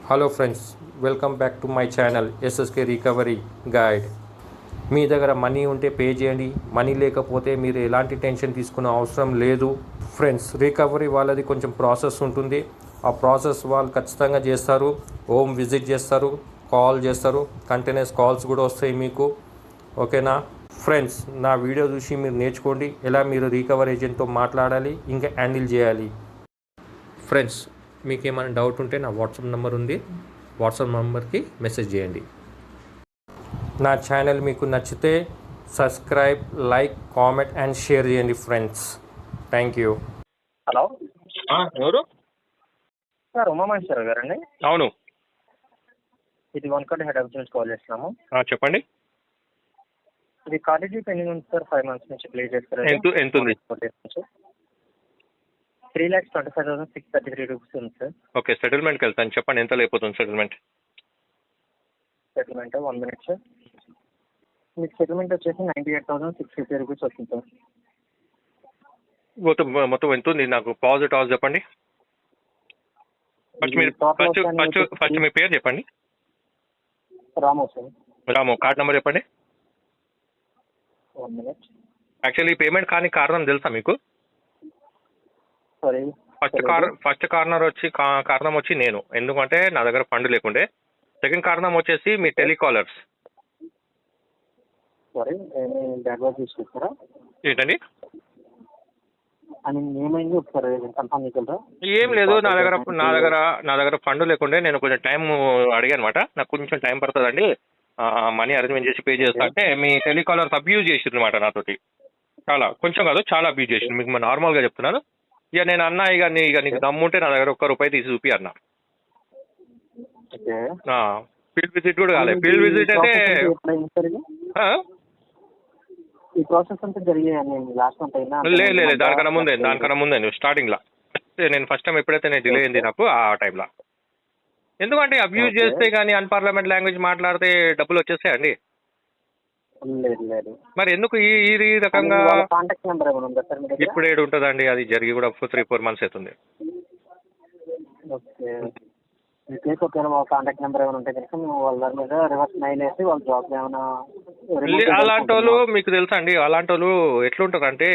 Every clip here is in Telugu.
Hello friends, welcome back to my channel SSK recovery guide. మీ దగ్గర మనీ ఉంటే పే చేయండి, మనీ లేకపోతే మీరు ఎలాంటి టెన్షన్ తీసుకునే అవసరం లేదు. ఫ్రెండ్స్, రికవరీ వాళ్ళది కొంచెం ప్రాసెస్ ఉంటుంది. ఆ ప్రాసెస్ వాళ్ళు ఖచ్చితంగా చేస్తారు. హోమ్ విజిట్ చేస్తారు, కాల్ చేస్తారు, కంటిన్యూస్ కాల్స్ కూడా వస్తాయి మీకు. ఓకేనా ఫ్రెండ్స్? నా వీడియో చూసి మీరు నేర్చుకోండి ఎలా మీరు రికవరీ ఏజెంట్తో మాట్లాడాలి, ఇంకా హ్యాండిల్ చేయాలి. ఫ్రెండ్స్, మీకు ఏమైనా డౌట్ ఉంటే నా వాట్సాప్ నెంబర్ ఉంది, వాట్సాప్ నెంబర్కి మెసేజ్ చేయండి. నా ఛానల్ మీకు నచ్చితే subscribe, like, comment and share చేయండి ఫ్రెండ్స్. Thank you. హలో ఎవరు? సార్ ఉమామహేశ్వర గారండి? అవును. ఇది వన్కట్ హెడ్ ఆఫీస్ నుంచి కాల్ చేస్తున్నాము. చెప్పండి. ఇది కాలేజీ పెండింగ్ ఉంది సార్, 5 months నుంచి ప్లే చేస్తారు. ఎంత ఉంది? 3,25,633 రూపీస్ ఉంది సార్. ఓకే, సెటిల్మెంట్కి వెళ్తాను. చెప్పండి ఎంత లేకపోతుంది సెటిల్మెంట్? Settlement 1 minute sir. మీకు సెటిల్మెంట్ వచ్చేసి 98,650 రూపీస్ వస్తుంది సార్. మొత్తం ఎంత ఉంది? నాకు పాజిటివ్ చెప్పండి. ఫస్ట్ మీ పేరు చెప్పండి. రాము సార్. రాము. కార్డ్ నెంబర్ చెప్పండి. 1 minute. యాక్చువల్లీ పేమెంట్ కానీ కారణం తెలుసా మీకు? సారీ, ఫస్ట్ కారణం వచ్చి నేను, ఎందుకంటే నా దగ్గర ఫండ్ లేకుండే. సెకండ్ కారణం వచ్చేసి మీ టెలికాలర్స్. సారీ, బ్యాక్వర్డ్ తీసుకొస్తారా? ఏంటండి? అని ఏమైంది ఒకసారి కన్ఫర్మ్ చేయగలరా? ఏం లేదు, నా దగ్గర ఫండ్ లేకుండే. నేను కొంచెం టైం అడిగాను అనమాట. నాకు కొంచెం టైం పడుతుందండి, మనీ అరేంజ్మెంట్ చేసి పే చేస్తా అంటే మీ టెలికాలర్స్ అబ్యూజ్ చేసిర్రు అనమాట నాతోటి. కొంచెం కాదు, చాలా అబ్యూజ్ చేసిండు. మీకు నార్మల్గా చెప్తున్నాను. ఇక నేను అన్నా, ఇక నీకు దమ్ముంటే నా దగ్గర ₹1 తీసి చూపి అన్నా. ఫీల్డ్ విజిట్ కూడా కాలేదు. ఫీల్డ్ విజిట్ అయితే ఈ ప్రాసెస్ అంతా జరిగాయి లాస్ట్ మంత్ అయినా? లేదు, దానికన్నా ముందే నువ్వు స్టార్టింగ్లో. నేను ఫస్ట్ టైం ఎప్పుడైతే నేను డిలే అయింది నాకు ఆ టైంలో. ఎందుకంటే అబ్యూజ్ చేస్తే కానీ అన్పార్లమెంట్ లాంగ్వేజ్ మాట్లాడితే డబ్బులు వచ్చేస్తాయండి. లేదు. మరి ఎందుకు ఈ రకంగా? కాంటాక్ట్ నెంబర్ ఏమైనా ఉందా సార్ మీ దగ్గర? ఇప్పుడు ఏడు ఉంటుందండి, అది జరిగి కూడా 3-4 months అవుతుంది. ఓకే, మీ కేసు ఒకవేళ మా కాంటాక్ట్ నెంబర్ ఏమైనా ఉంటే కనుక మేము వాళ్ళ మీద రివర్స్ మెయిల్ వేసి వాళ్ళ జాబ్ ఏమైనా అలాంటి వాళ్ళు మీకు తెలుసా అండి? అలాంటి వాళ్ళు ఎట్లుంటారు అంటే,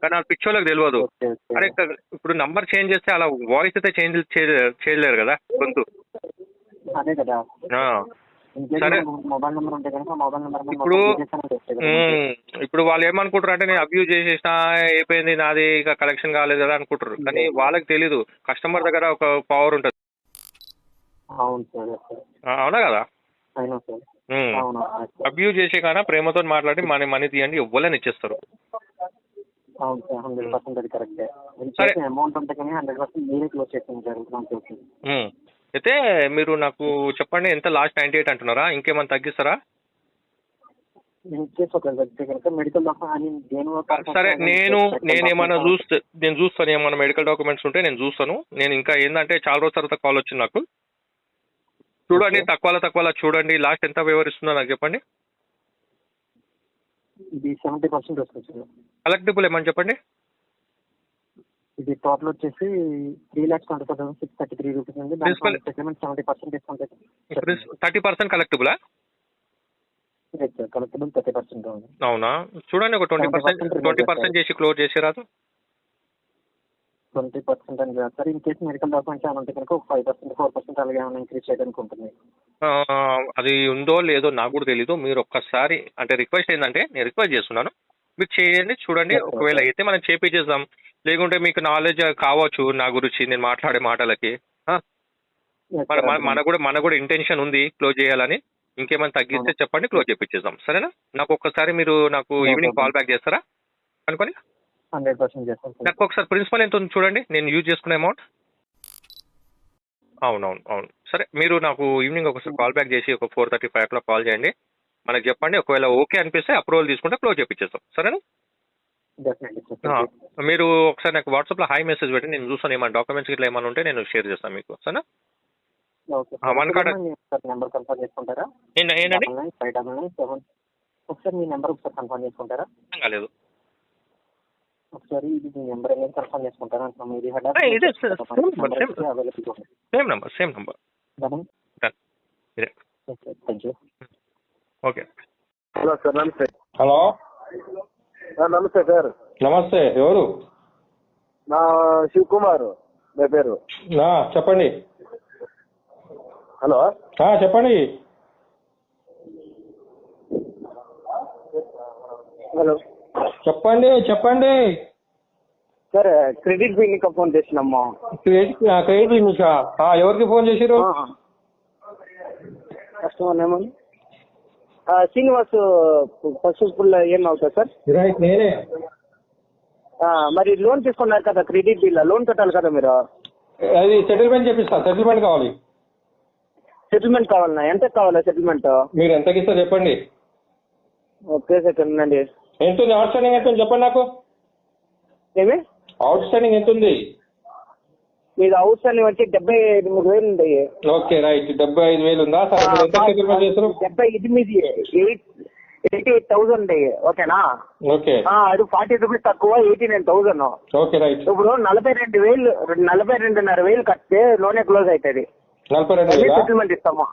కానీ వాళ్ళ పిచ్చోళ్ళకి తెలియదు. అరే, ఇప్పుడు నంబర్ చేంజ్ చేస్తే అలా వాయిస్ అయితే చేంజ్ చేయలేరు కదా, గొంతు. అదే కదా. సరే, మొబైల్ నెంబర్ ఉంటే కనుక మొబైల్ నెంబర్ ఇప్పుడు వాళ్ళు ఏమనుకుంటారు అంటే, నేను అబ్యూజ్ చేసేసిన అయిపోయింది నాది, ఇక కలెక్షన్ కాలేదు కదా అనుకుంటారు. కానీ వాళ్ళకి తెలీదు, కస్టమర్ దగ్గర ఒక పవర్ ఉంటుంది. అవును సార్. అవునా కదా? అయినా సార్. అబ్యూజ్ చేసే కానీ ప్రేమతో మాట్లాడి మనీ తీయండి, ఎవ్వలేని ఇచ్చేస్తారు. అవును సార్, 100% అది కరెక్టే. అమౌంట్ ఉంటే కానీ 100% మీరే క్లోజ్ చేస్తాను సార్. అయితే మీరు నాకు చెప్పండి, ఎంత? లాస్ట్ 98 అంటున్నారా? ఇంకేమైనా తగ్గిస్తారా? సరే, నేను చూస్తాను. ఏమన్నా మెడికల్ డాక్యుమెంట్స్ ఉంటే నేను చూస్తాను. నేను ఇంకా ఏంటంటే చాలా రోజుల తర్వాత కాల్ వచ్చింది నాకు. చూడండి, తక్కువ చూడండి. లాస్ట్ ఎంత వివరిస్తుందో నాకు చెప్పండి. ఇది 70% వస్తుంది. కలెక్టిబుల్ ఏమని చెప్పండి. ఇది టోటల్ వచ్చేసి 3,25,633 రూపీస్ ఉంది. 70% డిస్కౌంట్. 30% కలెక్టిబులా? కలెక్టిబుల్ 30% ఉంది. అవునా? చూడండి, ఒక 20% చేసి క్లోజ్ చేసేరాదు. 20% అని కాదు sir. In case medical documents ఏమైనా ఉంటే కనుక ఒక 5%, 4% అలాగే ఏమైనా ఇంక్రీజ్ చేయడానికి ఉంటుంది. అది ఉందో లేదో నాకు కూడా తెలీదు. మీరు ఒక్కసారి అంటే రిక్వెస్ట్ ఏంటంటే, నేను రిక్వెస్ట్ చేస్తున్నాను, మీరు చేయండి, చూడండి. ఒకవేళ అయితే మనం చేపించేద్దాం. లేకుంటే మీకు నాలెడ్జ్ కావచ్చు నా గురించి, నేను మాట్లాడే మాటలకి. మన కూడా ఇంటెన్షన్ ఉంది క్లోజ్ చేయాలని. ఇంకేమైనా తగ్గిస్తే చెప్పండి, క్లోజ్ చేపించేద్దాం. సరేనా? నాకు ఒక్కసారి మీరు ఈవినింగ్ కాల్ బ్యాక్ చేస్తారా అనుకొని? 100% చేస్తాను. నాకు ఒకసారి ప్రిన్సిపల్ ఎంత ఉంది చూడండి, నేను యూజ్ చేసుకునే అమౌంట్. అవును. సరే, మీరు నాకు ఈవినింగ్ ఒకసారి కాల్ బ్యాక్ చేసి ఒక 4:35 o'clock కాల్ చేయండి. మనకు చెప్పండి. ఒకవేళ ఓకే అనిపిస్తే అప్రూవల్ తీసుకుంటే క్లోజ్ చేపించేస్తాం. సరేనా? మీరు ఒకసారి నాకు వాట్సాప్లో హాయ్ మెసేజ్ పెట్టి నేను చూస్తాను. ఏమైనా డాక్యుమెంట్స్ ఇట్లా ఏమైనా ఉంటే నేను షేర్ చేస్తాను మీకు. సరేనా? నెంబర్ కన్ఫర్మ్ చేసుకుంటారా? ఏంటండి? 599 7. ఒకసారి మీ నెంబర్ ఒకసారి కన్ఫర్మ్ చేసుకుంటారా? కాలేదు. ఒకసారి ఇది మీ నెంబర్ అనేది కన్ఫర్మ్ చేసుకుంటారా అంటున్నాము. ఇది హెడ్ ఇదే అవైలబుల్ సేమ్ నెంబర్ డన్ ఇదే. Thank you. Okay. Hello sir, నమస్తే. హలో, నమస్తే సార్. నమస్తే. ఎవరు? నా శివకుమార్ నా పేరు. చెప్పండి. హలో, చెప్పండి. హలో, చెప్పండి. సార్ క్రెడిట్ బిల్లింగ్ ఫోన్ చేసినాము. క్రెడిట్ లిమిటా? ఎవరికి ఫోన్ చేసిరు? కస్టమర్ నేమ్ శ్రీనివాస్ పసుపుల్ల ఏం అవుతుంది సార్? రైట్, నేనే. మరి లోన్ తీసుకున్నారు కదా, క్రెడిట్ బిల్ లోన్ కట్టాలి కదా మీరు. అది సెటిల్మెంట్ చేపిస్తా. సెటిల్మెంట్ కావాలి. సెటిల్మెంట్ కావాలన్నా? ఎంత కావాలా సెటిల్మెంట్? మీరు ఎంతకి ఇస్తారు చెప్పండి. ఓకే సెకండ్ అండి. ఎంత ఉంది? అవుట్ స్టాండింగ్ ఎంత ఉంది చెప్పండి నాకు. ఏమి అవుట్ స్టాండింగ్ ఎంత ఉంది? మీరు అవుట్ స్టాండింగ్ వచ్చి 78,000 ఉంది. ఓకే రైట్, 75,000 ఉందా? సరే, మీరు ఎంత సెటిల్మెంట్ చేస్తారు? 78 మీది 88,000 ఉంది. ఓకేనా? ఓకే. అది 40 రూపీస్ తక్కువ, 89,000. Okay right. ఇప్పుడు 42,000 కడితే లోనే క్లోజ్ అవుతుంది. 42,000 సెటిల్మెంట్ ఇస్తాము.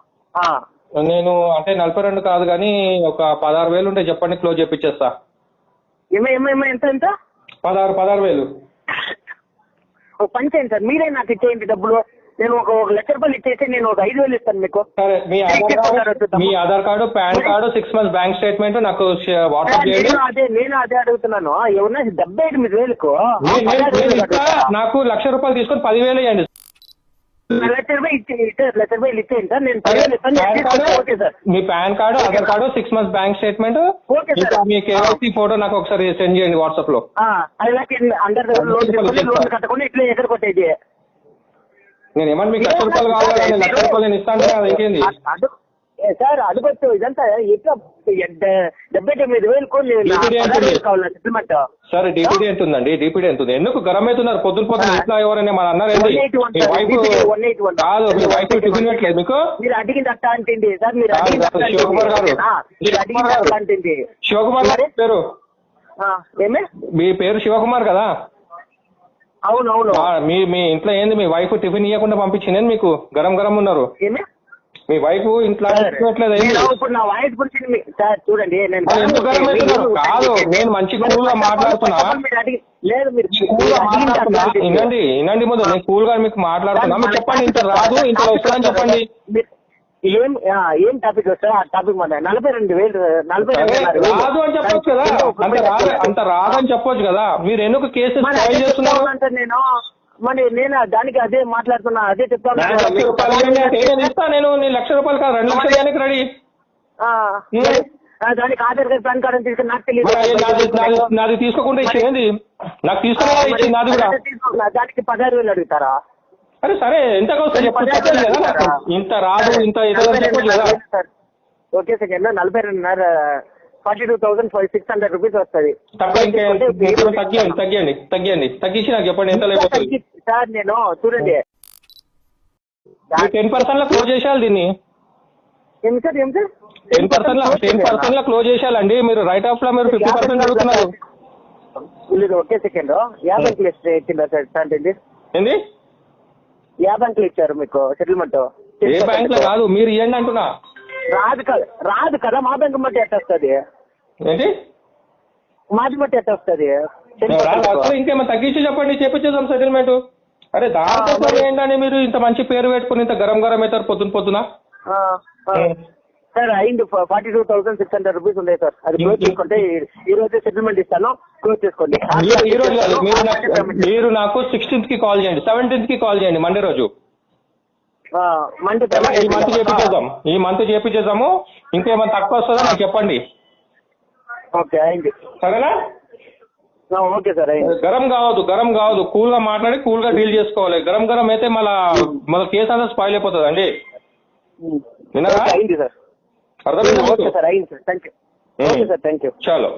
నేను అంటే 42 కాదు కానీ ఒక 16,000 ఉంటే చెప్పండి, క్లోజ్ చేపిచ్చేస్తా. ఎంత ఎంత? 16,000. ఒక పని చేయండి సార్, మీరే నాకు ఇచ్చేయండి డబ్బులు. నేను ఒక 1,00,000 రూపాయలు ఇచ్చేసి నేను ఒక 5,000 ఇస్తాను మీకు. సరే, మీ Aadhaar card, PAN card, 6 months bank statement నాకు వాట్సాప్ చేయండి. నేను అదే అడుగుతున్నాను. ఏమన్నా 78,000కు నాకు 1,00,000 రూపాయలు తీసుకొని 10,000 ఇవ్వండి. 1,00,000 రూపాయలు ఇచ్చేయండి సార్, నేను 10,000 ఇస్తాను. Okay sir. మీ PAN card, Aadhaar card, 6 months bank statement, okay sir. మీ కేవైసీ ఫోటో నాకు ఒకసారి సెండ్ చేయండి వాట్సాప్ లో. అలాగే అందరి దగ్గర లోన్ కట్టకుండా ఇట్లా ఎక్కడ కొట్టేది. నేను ఏమన్నా మీకు 1,00,000 రూపాయలు కావాలి కదా, 1,00,000 రూపాయలు నేను ఇస్తాను కదా, ఇంకేంది సార్? అడుగొచ్చు ఇదంతా ఎట్లా 78,000 కావాలి సెటిల్మెంట్. సరే, డిపిడి ఎంత ఉందండి? డిపిడి ఎంత ఉంది? ఎందుకు గరం అవుతున్నారు పొద్దున ఇట్లా? ఎవరైనా మన అన్నారు ఏంటి? మీ వైఫ్ కాదు, మీ వైఫ్ టిఫిన్ పెట్టలేదు మీకు? మీరు అడిగింది అట్లా అంటుంది సార్. మీరు శివకుమార్ గారు, శివకుమార్ గారు పేరు ఏమే? మీ పేరు శివకుమార్ కదా? అవునవును. మీ ఇంట్లో ఏంది? మీ వైఫ్ టిఫిన్ ఇవ్వకుండా పంపించింది మీకు? గరం ఉన్నారు. ఏమే? మీ వైఫ్ ఇంట్లో ఇప్పుడు నా వాయిస్ గురించి సార్ చూడండి. నేను ఎందుకు గరం అవుతున్నారు? కాదు, నేను మంచి కూల్ గా మాట్లాడుతున్నా. లేదు, మీరు వినండి ముందు. నేను కూల్ గా మీకు మాట్లాడుతున్నా. మీరు చెప్పండి, ఇంత రాదు ఇంత వస్తుందని చెప్పండి. ఏం టాపిక్ వస్తుంది? ఆ టాపిక్ మన 42,000 రాదు అని చెప్పొచ్చు కదా. అంత రాదని చెప్పొచ్చు కదా. మీరు ఎందుకు కేసు ఫైల్ చేస్తున్నారు? మరి నేను దానికి అదే మాట్లాడుతున్నా, అదే చెప్తాను. నేను ఇస్తా. నేను 1,00,000 రూపాయలు కాదు, 2 లక్షలు దానికి రెడీ. దానికి ఆధార్ కార్డు, పాన్ కార్డు తీసుకుని నాకు తెలియదు. నాది తీసుకోకుండా ఇచ్చేది, నాకు తీసుకున్నా ఇచ్చింది నాది కూడా. దానికి 16,000 అడుగుతారా? అరే సరే, ఎంతకు వస్తుంది చెప్పండి కదా. ఇంత రాదు ఇంత చెప్పొచ్చు కదా. ఓకే సెకండ్ 42,600 రూపీస్ వస్తుంది. తగ్గించి నాకు చెప్పండి ఎంత లేకపోతుంది సార్. నేను చూడండి 10% లో క్లోజ్ చేసేయాలి దీన్ని. ఏం సార్? 10% లో క్లోజ్ చేసేయాలండి. మీరు రైట్ ఆఫ్ లో మీరు 50% అడుగుతున్నారు. ఒకే సెకండ్ 50 ఇచ్చిందా సార్? ఏంటి 50 ఇచ్చారు మీకు సెటిల్మెంట్? ఏ బ్యాంక్ లో కాదు, మీరు ఇవ్వండి అంటున్నా. రాదు కదా, మా బ్యాంక్ బట్టి ఎట్ట వస్తుంది? ఏంటి మాది బట్టి ఎట్ట వస్తుంది? ఇంకేమో తగ్గించి చెప్పండి, చేపించేద్దాం సెటిల్మెంట్. అరే దాంట్లో ఏంటండి మీరు ఇంత మంచి పేరు పెట్టుకుని ఇంత గరం అవుతారు పొద్దున. సార్ అయింది 42,600 రూపీస్ ఉంది సార్. అది క్లోజ్ చేసుకుంటే ఈ రోజు సెటిల్మెంట్ ఇస్తాను, క్లోజ్ చేసుకోండి. ఈ రోజు కాదు, మీరు నాకు 16th కి కాల్ చేయండి, 17th కి కాల్ చేయండి, మండే రోజు. ఈ మంత్ చేపించేద్దాము. ఇంకేమైనా తక్కువ వస్తుందో నాకు చెప్పండి. ఓకే అయింది. సరేనా? ఓకే సార్ అయింది. గరం కావద్దు, కూల్ గా మాట్లాడి కూల్ గా డీల్ చేసుకోవాలి. గరం అయితే మళ్ళీ కేసు అంతా స్పాయిల్ అయిపోతుంది అండి. అయింది సార్. అర్థమైంది? ఓకే సార్ అయింది sir. Thank you. Okay sir, thank you. చాలు.